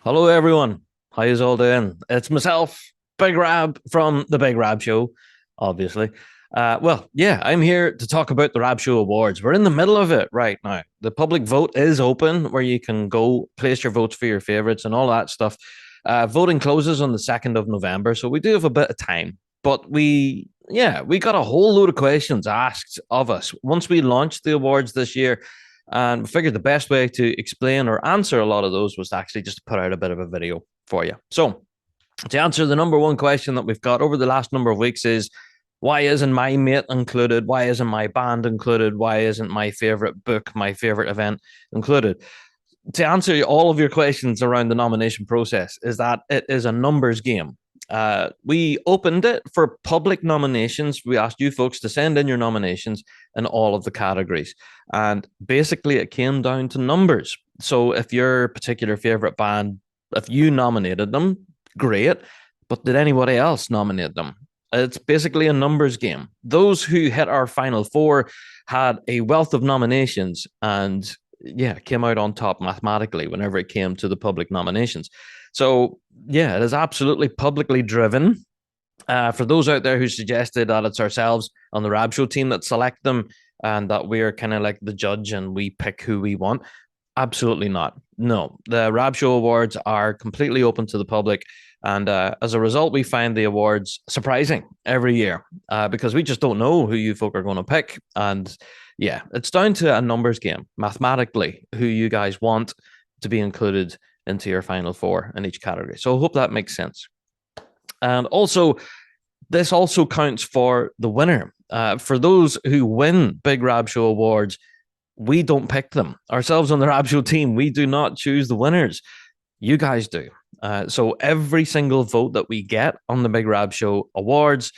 Hello, everyone. How you all doing? It's myself, Big Rab from the Big Rab Show, obviously. Yeah, I'm here to talk about the Rab Show Awards. We're in the middle of it right now. The public vote is open, where you can go place your votes for your favorites and all that stuff. Voting closes on the 2nd of November, so we do have a bit of time. But we got a whole load of questions asked of us once we launched the awards this year. And we figured the best way to explain or answer a lot of those was to actually just put out a bit of a video for you. So, to answer the number one question that we've got over the last number of weeks is why isn't my mate included? Why isn't my band included? Why isn't my favorite book, my favorite event included? To answer all of your questions around the nomination process, is that it is a numbers game. We opened it for public nominations. We asked you folks to send in your nominations in all of the categories. And basically, it came down to numbers. So if your particular favorite band, if you nominated them, great. But did anybody else nominate them? It's basically a numbers game. Those who hit our final four had a wealth of nominations and came out on top mathematically whenever it came to the public nominations. So, yeah, it is absolutely publicly driven. For those out there who suggested that it's ourselves on the Rab Show team that select them and that we're kind of like the judge and we pick who we want, absolutely not. No, the Rab Show Awards are completely open to the public. And as a result, we find the awards surprising every year because we just don't know who you folk are going to pick. And yeah, it's down to a numbers game, mathematically, who you guys want to be included into your final four in each category. So I hope that makes sense. And also, this also counts for the winner. For those who win Big Rab Show Awards, we don't pick them ourselves on the Rab Show team. We do not choose the winners. You guys do. So every single vote that we get on the Big Rab Show Awards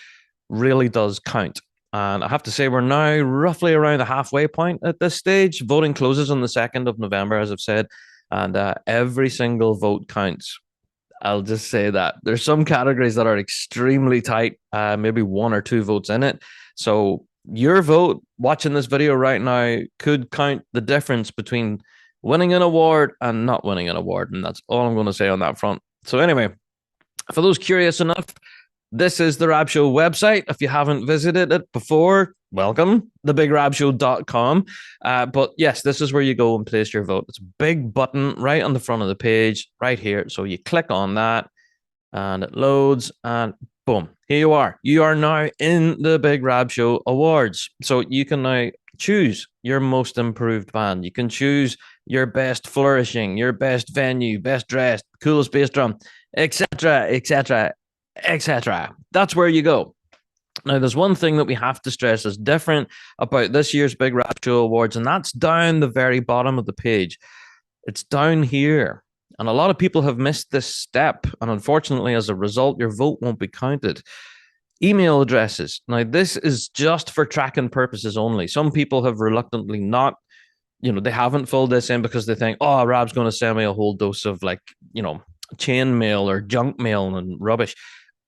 really does count. And I have to say, we're now roughly around the halfway point at this stage. Voting closes on the 2nd of November, as I've said, and every single vote counts. I'll just say that there's some categories that are extremely tight, maybe one or two votes in it. So your vote watching this video right now could count the difference between winning an award and not winning an award. And that's all I'm going to say on that front. So anyway, for those curious enough, this is the Rab Show website. If you haven't visited it before, welcome, thebigrabshow.com. But yes, this is where you go and place your vote. It's a big button right on the front of the page, right here. So you click on that and it loads and boom, here you are. You are now in the Big Rab Show Awards. So you can now choose your most improved band. You can choose your best flourishing, your best venue, best dressed, coolest bass drum, etc., etc., etc. That's where you go. Now, there's one thing that we have to stress is different about this year's Big Rab Show Awards, and that's down the very bottom of the page. It's down here. And a lot of people have missed this step. And unfortunately, as a result, your vote won't be counted. Email addresses. Now, this is just for tracking purposes only. Some people have reluctantly not, they haven't filled this in because they think, oh, Rab's going to send me a whole dose of chain mail or junk mail and rubbish.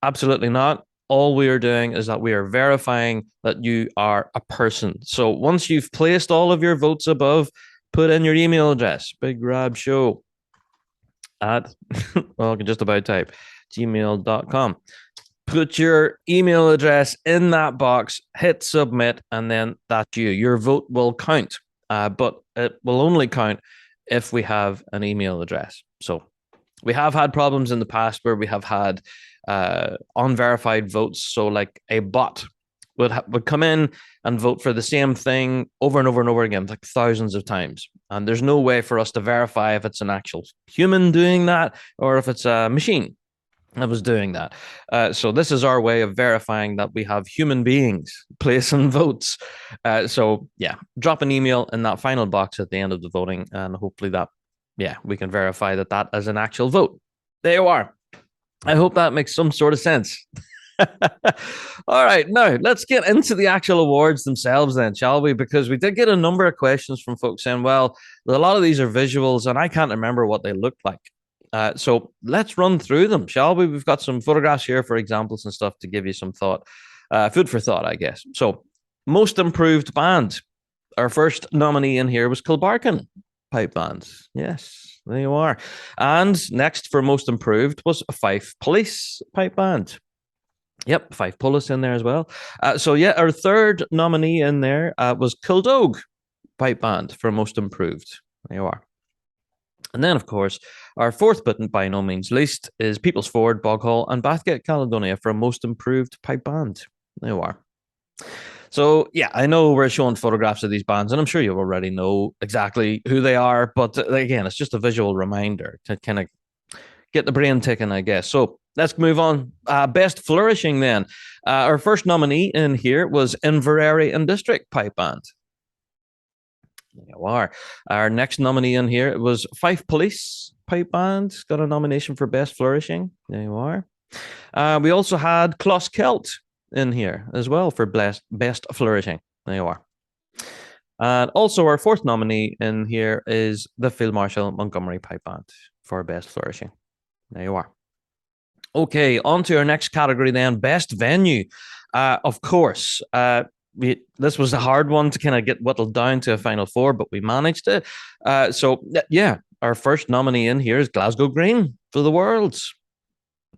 Absolutely not. All we are doing is that we are verifying that you are a person. So once you've placed all of your votes above, put in your email address, Big Rab Show at, well, I can just about type, gmail.com. Put your email address in that box, hit submit, and then that's you. Your vote will count, but it will only count if we have an email address. So we have had problems in the past where we have had unverified votes. So like a bot would come in and vote for the same thing over and over and over again, like thousands of times. And there's no way for us to verify if it's an actual human doing that or if it's a machine that was doing that. So this is our way of verifying that we have human beings placing votes. So yeah, drop an email in that final box at the end of the voting, and hopefully that, we can verify that that is an actual vote. There you are. I hope that makes some sort of sense. All right, now let's get into the actual awards themselves then, shall we? Because we did get a number of questions from folks saying, well, a lot of these are visuals and I can't remember what they look like. So let's run through them, shall we? We've got some photographs here for examples and stuff to give you some thought, food for thought, I guess. So most improved band. Our first nominee in here was Kilbarkin. pipe band. Yes, there you are. And next for most improved was a Fife Police pipe band. Yep, Fife Police in there as well. So yeah, our third nominee in there was Kildog pipe band for most improved. There you are. And then, of course, our fourth, but by no means least, is People's Ford, Boghall, and Bathgate, Caledonia for most improved pipe band. There you are. So, yeah, I know we're showing photographs of these bands, and I'm sure you already know exactly who they are. But again, it's just a visual reminder to kind of get the brain ticking, I guess. So, let's move on. Best Flourishing, then. Our first nominee in here was Inverary and District Pipe Band. There you are. Our next nominee in here was Fife Police Pipe Band. Got a nomination for Best Flourishing. There you are. We also had Closkelt in here as well for Best Flourishing. There you are. And also our fourth nominee in here is the Field Marshal Montgomery Pipe Band for Best Flourishing. There you are. Okay, on to our next category then, Best Venue. Of course, this was a hard one to kind of get whittled down to a final four, but we managed it. So, yeah, our first nominee in here is Glasgow Green for the Worlds.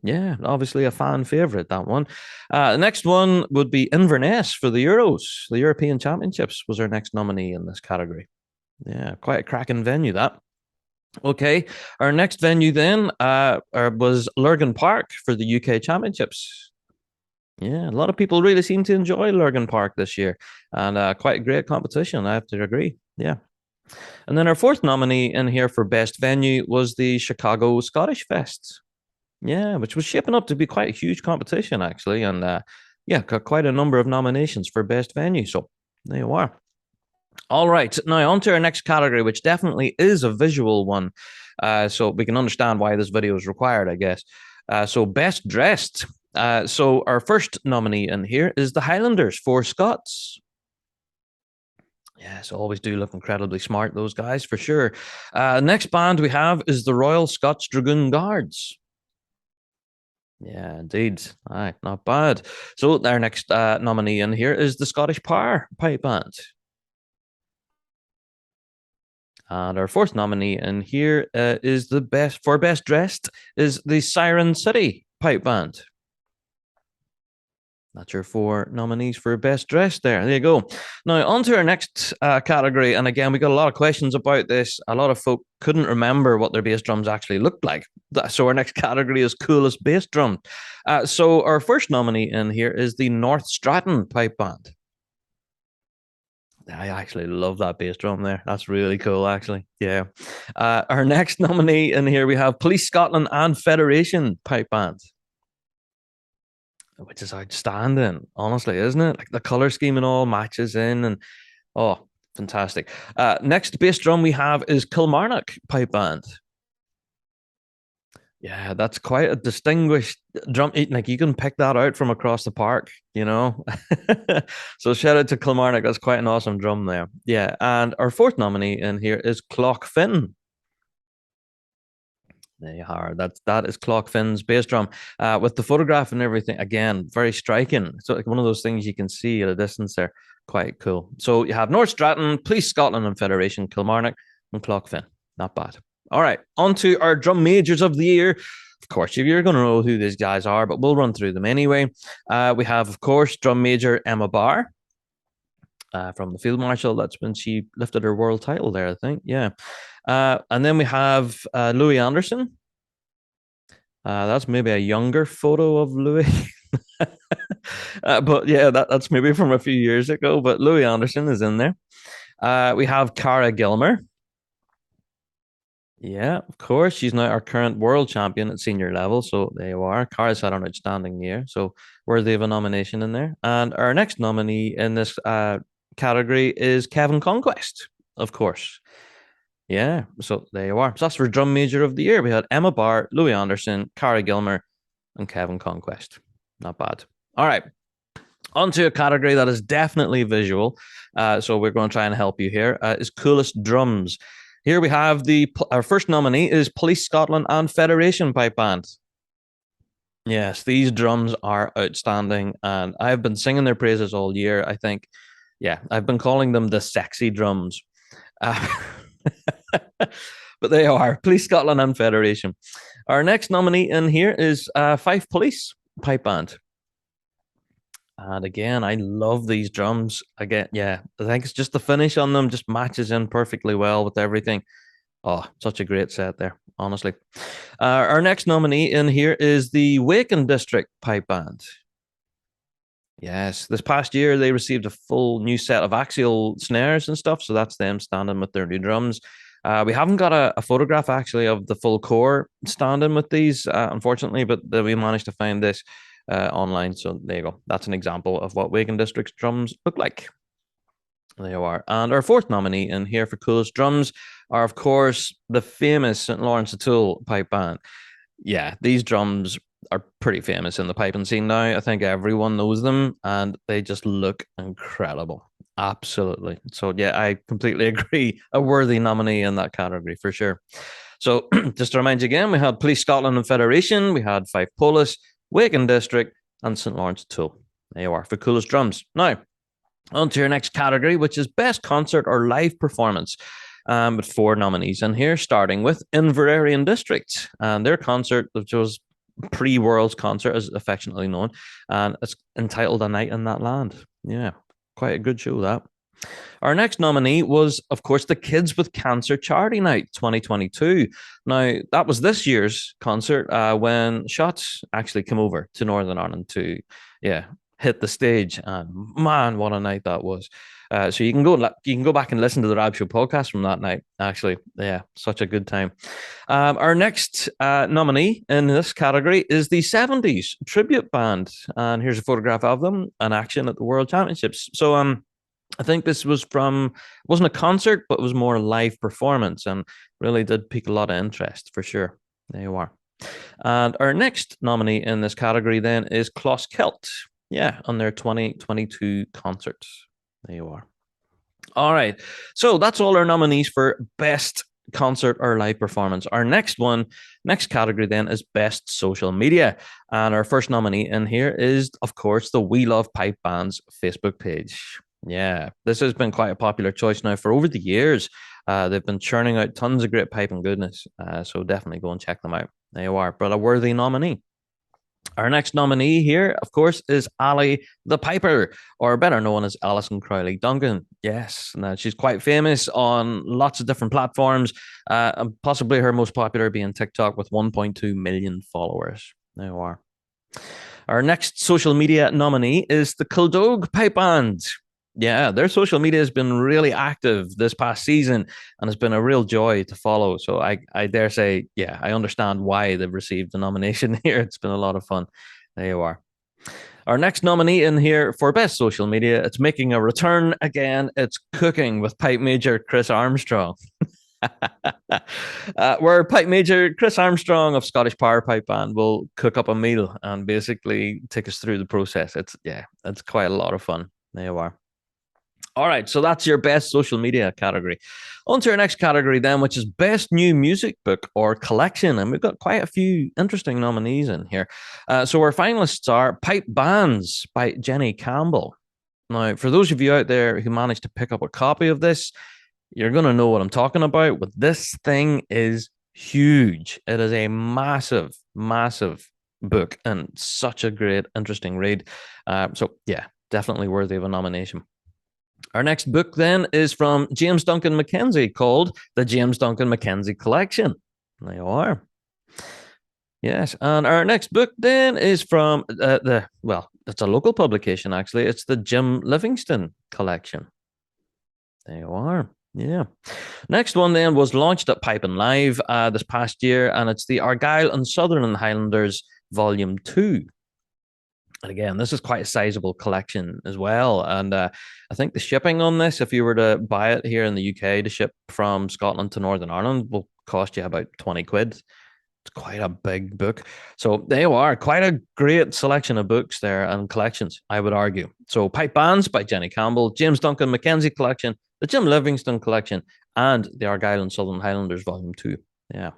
Yeah, obviously a fan favourite, that one. The next one would be Inverness for the Euros. The European Championships was our next nominee in this category. Yeah, quite a cracking venue, that. Okay, our next venue then was Lurgan Park for the UK Championships. Yeah, a lot of people really seem to enjoy Lurgan Park this year, and quite a great competition, I have to agree. Yeah. And then our fourth nominee in here for Best Venue was the Chicago Scottish Fest. Yeah, which was shaping up to be quite a huge competition, actually. And yeah, got quite a number of nominations for Best Venue. So there you are. All right, now on to our next category, which definitely is a visual one. So we can understand why this video is required, I guess. So Best Dressed. So our first nominee in here is the Highlanders for Scots. Yes, always do look incredibly smart, those guys, for sure. Next band we have is the Royal Scots Dragoon Guards. Yeah, indeed. All right, not bad. So our next nominee in here is the Scottish Power Pipe Band. And our fourth nominee in here is the best dressed is the Siren City Pipe Band. That's your four nominees for best dressed there. There you go. Now, on to our next category. And again, we got a lot of questions about this. A lot of folk couldn't remember what their bass drums actually looked like. So our next category is coolest bass drum. So our first nominee in here is the North Stratton Pipe Band. I actually love that bass drum there. That's really cool, actually. Yeah. Our next nominee in here, we have Police Scotland and Federation Pipe Band, which is outstanding, honestly, isn't it? Like the color scheme and all matches in, and oh, fantastic. Next bass drum we have is Kilmarnock Pipe Band. Yeah, that's quite a distinguished drum. Like you can pick that out from across the park, you know. So shout out to Kilmarnock. That's quite an awesome drum there. Yeah, and our fourth nominee in here is Clock Finn. There you are. That is Clock Finn's bass drum with the photograph and everything. Again, very striking. So like one of those things you can see at a distance there. Quite cool. So you have North Stratton, Police Scotland and Federation, Kilmarnock, and Clock Finn. Not bad. All right, on to our drum majors of the year. Of course, you're going to know who these guys are, but we'll run through them anyway. We have, of course, drum major Emma Barr from the Field Marshal. That's when she lifted her world title there, I think. Yeah. And then we have Louis Anderson. That's maybe a younger photo of Louis. But yeah, that's maybe from a few years ago. But Louis Anderson is in there. We have Cara Gilmer. Yeah, of course. She's now our current world champion at senior level. So there you are. Cara's had an outstanding year. So worthy of a nomination in there. And our next nominee in this category is Kevin Conquest, of course. Yeah, so there you are. So that's for drum major of the year. We had Emma Barr, Louis Anderson, Cara Gilmer, and Kevin Conquest. Not bad. All right. On to a category that is definitely visual. So we're going to try and help you here. Is coolest drums. Here we have our first nominee is Police Scotland and Federation Pipe Band. Yes, these drums are outstanding, and I've been singing their praises all year. I think, yeah, I've been calling them the sexy drums. But they are Police Scotland and Federation. Our next nominee in here is Fife Police Pipe Band. And again, I love these drums. Again, yeah, I think it's just the finish on them just matches in perfectly well with everything. Oh, such a great set there, honestly. Our next nominee in here is the Waken District Pipe Band. Yes, this past year they received a full new set of axial snares and stuff. So that's them standing with their new drums. We haven't got a photograph actually of the full core standing with these, unfortunately, but we managed to find this online. So there you go. That's an example of what Waken District's drums look like. There you are. And our fourth nominee in here for coolest drums are, of course, the famous St. Lawrence O'Toole Pipe Band. Yeah, these drums are pretty famous in the piping scene now. I think everyone knows them and they just look incredible. Absolutely. So, yeah, I completely agree. A worthy nominee in that category for sure. So, just to remind you again, we had Police Scotland and Federation, we had Fife Police, Waken District, and St. Lawrence O'Toole. There you are for coolest drums. Now, on to your next category, which is best concert or live performance. With 4 nominees in here, starting with Inverarian District and their concert, which was pre-Worlds concert, as affectionately known, and it's entitled A Night in That Land. Yeah, quite a good show, that. Our next nominee was, of course, the Kids with Cancer Charity Night 2022. Now, that was this year's concert when Shots actually came over to Northern Ireland to, hit the stage. And man, what a night that was. So you can go back and listen to the Rab Show podcast from that night. Actually, yeah, such a good time. Our next nominee in this category is the 70s tribute band, and here's a photograph of them in action at the World Championships. So I think this wasn't a concert, but it was more a live performance, and really did pique a lot of interest for sure. There you are. And our next nominee in this category then is Closkelt. Yeah, on their 2022 concert. There you are. All right. So that's all our nominees for best concert or live performance. Our next category then is best social media. And our first nominee in here is, of course, the We Love Pipe Band's Facebook page. Yeah, this has been quite a popular choice now for over the years. They've been churning out tons of great pipe and goodness. So definitely go and check them out. There you are. But a worthy nominee. Our next nominee here, of course, is Ali the Piper, or better known as Alison Crowley Duncan. Yes, now she's quite famous on lots of different platforms, and possibly her most popular being TikTok with 1.2 million followers. There you are. Our next social media nominee is the Kildog Pipe Band. Yeah, their social media has been really active this past season and has been a real joy to follow. So I dare say, yeah, I understand why they've received the nomination here. It's been a lot of fun. There you are. Our next nominee in here for best social media, it's making a return again. It's Cooking with Pipe Major Chris Armstrong. Where Pipe Major Chris Armstrong of Scottish Power Pipe Band will cook up a meal and basically take us through the process. It's quite a lot of fun. There you are. All right, so that's your best social media category. On to our next category then, which is best new music book or collection. And we've got quite a few interesting nominees in here. So our finalists are Pipe Bands by Jenny Campbell. Now, for those of you out there who managed to pick up a copy of this, you're going to know what I'm talking about. But this thing is huge. It is a massive, massive book and such a great, interesting read. So yeah, definitely worthy of a nomination. Our next book then is from James Duncan Mackenzie called The James Duncan Mackenzie Collection. There you are. Yes, and our next book then is from it's a local publication actually. It's the Jim Livingston Collection. There you are. Yeah. Next one then was launched at Pipe and Live this past year, and it's the Argyll and Sutherland Highlanders Volume 2. And again, this is quite a sizable collection as well. And I think the shipping on this, if you were to buy it here in the UK to ship from Scotland to Northern Ireland, will cost you about 20 quid. It's quite a big book. So there you are. Quite a great selection of books there and collections, I would argue. So Pipe Bands by Jenny Campbell, James Duncan Mackenzie Collection, the Jim Livingston Collection, and the Argyll and Southern Highlanders Volume 2. Yeah.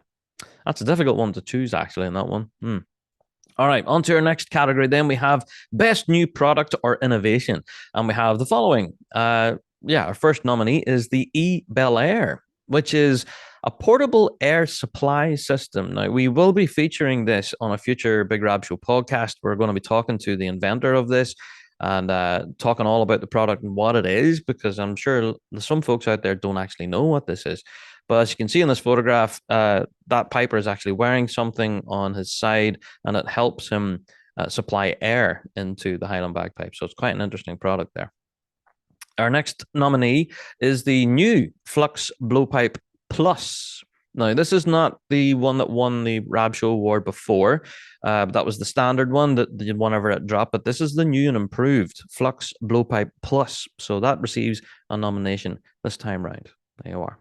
That's a difficult one to choose, actually, in that one. All right, on to our next category. Then we have best new product or innovation. And we have the following. Our first nominee is the Bel Air which is a portable air supply system. Now, we will be featuring this on a future Big Rab Show podcast. We're going to be talking to the inventor of this and talking all about the product and what it is, because I'm sure some folks out there don't actually know what this is. But as you can see in this photograph, that piper is actually wearing something on his side, and it helps him supply air into the Highland bagpipe. So it's quite an interesting product there. Our next nominee is the new Flux Blowpipe Plus. Now, this is not the one that won the Rab Show Award before. That was the standard one that the one ever it dropped, but this is the new and improved Flux Blowpipe Plus. So that receives a nomination this time round. There you are.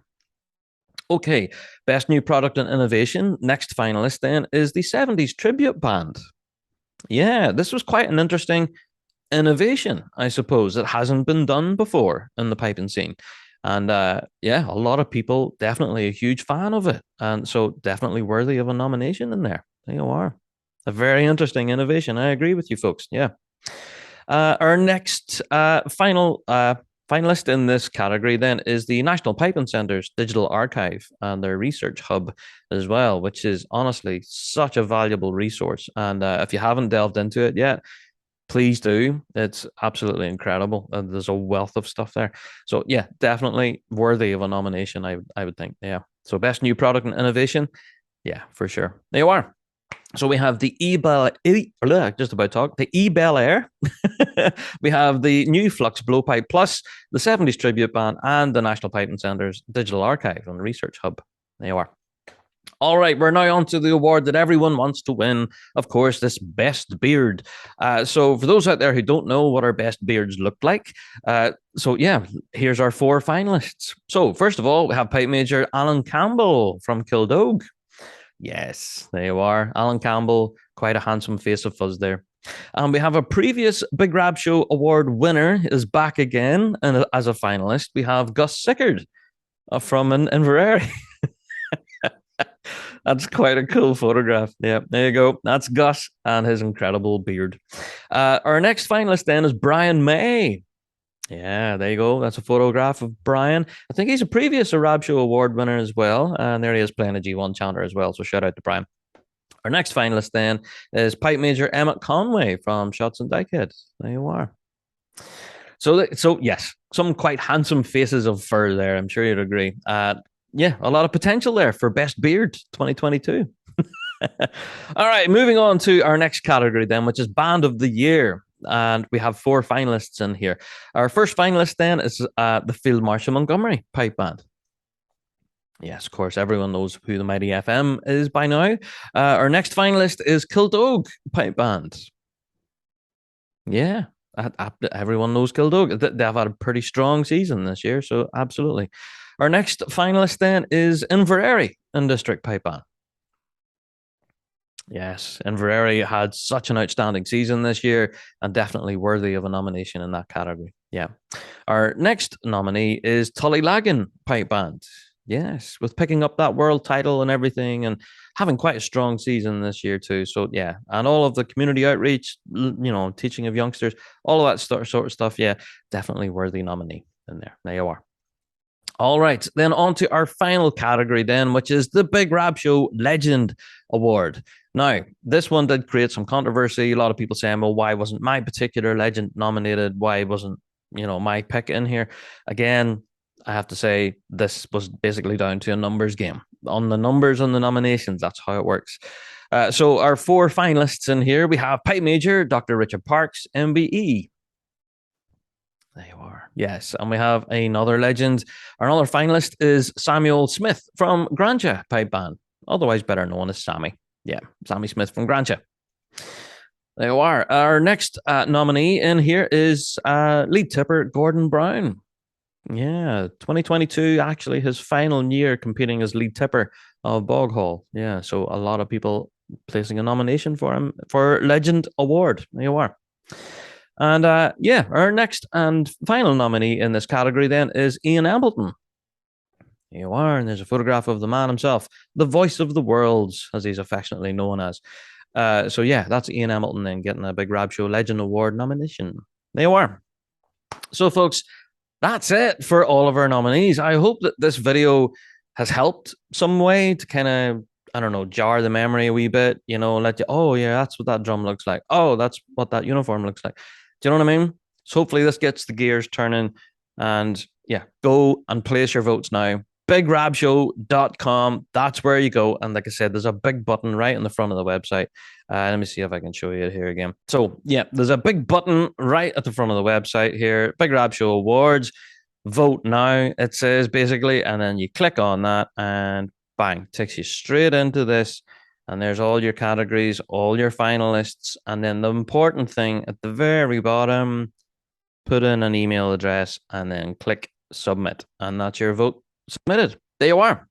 Okay, best new product and innovation. Next finalist then is the 70s tribute band. Yeah, this was quite an interesting innovation, I suppose. It hasn't been done before in the piping scene. And yeah, a lot of people definitely a huge fan of it. And so definitely worthy of a nomination in there. There you are. A very interesting innovation. I agree with you folks. Yeah. Our next finalist in this category then is the National Piping Centre's digital archive and their research hub as well, which is honestly such a valuable resource. And if you haven't delved into it yet, please do. It's absolutely incredible. There's a wealth of stuff there. So yeah, definitely worthy of a nomination, I would think. Yeah. So best new product and innovation. Yeah, for sure. There you are. So we have the the E-Bel Air. We have the new Flux Blowpipe Plus, the 70s Tribute Band, and the National Piping Centre's Digital Archive and Research Hub. There you are. All right, we're now on to the award that everyone wants to win. Of course, this best beard. So for those out there who don't know what our best beards look like, so yeah, here's our 4 finalists. So first of all, we have Pipe Major Alan Campbell from Kildogue. Yes, there you are. Alan Campbell, quite a handsome face of fuzz there. And we have a previous Big Rab Show Award winner is back again, and as a finalist, we have Gus Sickard from Inverary. That's quite a cool photograph. Yeah, there you go. That's Gus and his incredible beard. Our next finalist then is Brian May. Yeah, there you go. That's a photograph of Brian. I think he's a previous Rab Show Award winner as well. And there he is playing a G1 chanter as well. So shout out to Brian. Our next finalist then is Pipe Major Emmett Conway from Shots and Dykehead. There you are. So yes, some quite handsome faces of fur there. I'm sure you'd agree. Yeah, a lot of potential there for Best Beard 2022. All right, moving on to our next category then, which is Band of the Year. And we have 4 finalists in here. Our first finalist then is the Field Marshal Montgomery Pipe Band. Yes, of course, everyone knows who the Mighty FM is by now. Our next finalist is Kildogue Pipe Band. Yeah, everyone knows Kildogue. They've had a pretty strong season this year, so absolutely. Our next finalist then is Inverary District Pipe Band. Yes, Inverary had such an outstanding season this year and definitely worthy of a nomination in that category. Yeah. Our next nominee is Tullylagan Pipe Band. Yes, with picking up that world title and everything and having quite a strong season this year too. So yeah, and all of the community outreach, teaching of youngsters, all of that sort of stuff. Yeah, definitely worthy nominee in there. There you are. All right, then on to our final category then, which is the Big Rab Show Legend Award. Now, this one did create some controversy. A lot of people saying, well, why wasn't my particular legend nominated? Why wasn't, my pick in here? Again, I have to say this was basically down to a numbers game. On the numbers on the nominations, that's how it works. So our 4 finalists in here, we have Pipe Major, Dr. Richard Parks, MBE. There you are. Yes. And we have another legend. Our other finalist is Samuel Smith from Grantia Pipe Band, otherwise better known as Sammy. Yeah, Sammy Smith from Grantia. There you are. Our next nominee in here is lead tipper Gordon Brown. Yeah, 2022, actually his final year competing as lead tipper of Bog Hall. Yeah, so a lot of people placing a nomination for him for Legend Award. There you are. And our next and final nominee in this category then is Ian Ambleton. There you are, and there's a photograph of the man himself, the voice of the worlds, as he's affectionately known as. So yeah, that's Ian Hamilton then getting a Big Rab Show Legend Award nomination. There you are. So folks, that's it for all of our nominees. I hope that this video has helped some way to kind of, I don't know, jar the memory a wee bit, let you, oh yeah, that's what that drum looks like. Oh, that's what that uniform looks like. Do you know what I mean? So hopefully this gets the gears turning, and yeah, go and place your votes now. BigRabShow.com. That's where you go. And like I said, there's a big button right in the front of the website. Let me see if I can show you it here again. So yeah, there's a big button right at the front of the website here. Big Rab Show Awards. Vote now, it says basically, and then you click on that and bang, takes you straight into this. And there's all your categories, all your finalists. And then the important thing at the very bottom, put in an email address and then click submit. And that's your vote submitted. There you are.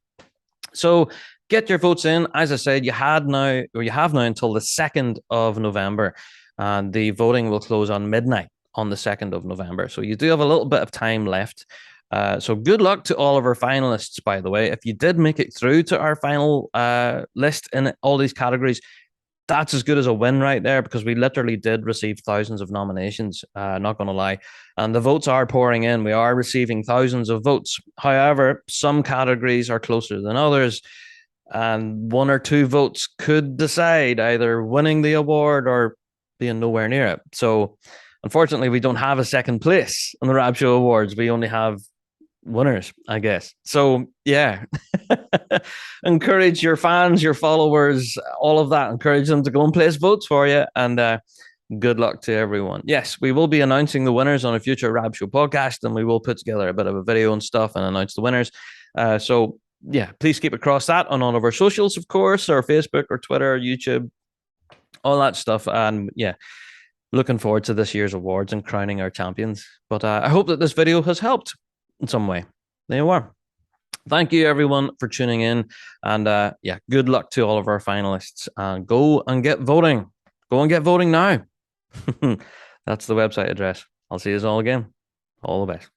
So get your votes in. As I said, you have now until the 2nd of November. And the voting will close on midnight on the 2nd of November. So you do have a little bit of time left. So good luck to all of our finalists, by the way. If you did make it through to our final list in all these categories, that's as good as a win right there, because we literally did receive thousands of nominations, not going to lie. And the votes are pouring in. We are receiving thousands of votes. However, some categories are closer than others, and one or two votes could decide either winning the award or being nowhere near it. So unfortunately, we don't have a second place in the Rab Show Awards. We only have winners, I guess. So yeah, encourage your fans, your followers, all of that. Encourage them to go and place votes for you. And good luck to everyone. Yes, we will be announcing the winners on a future Rab Show podcast, and we will put together a bit of a video and stuff and announce the winners. So yeah, please keep across that on all of our socials, of course, our Facebook or Twitter, or YouTube, all that stuff. And yeah, looking forward to this year's awards and crowning our champions. But I hope that this video has helped in some way. There you are. Thank you, everyone, for tuning in. And yeah, good luck to all of our finalists. And go and get voting. Go and get voting now. That's the website address. I'll see you all again. All the best.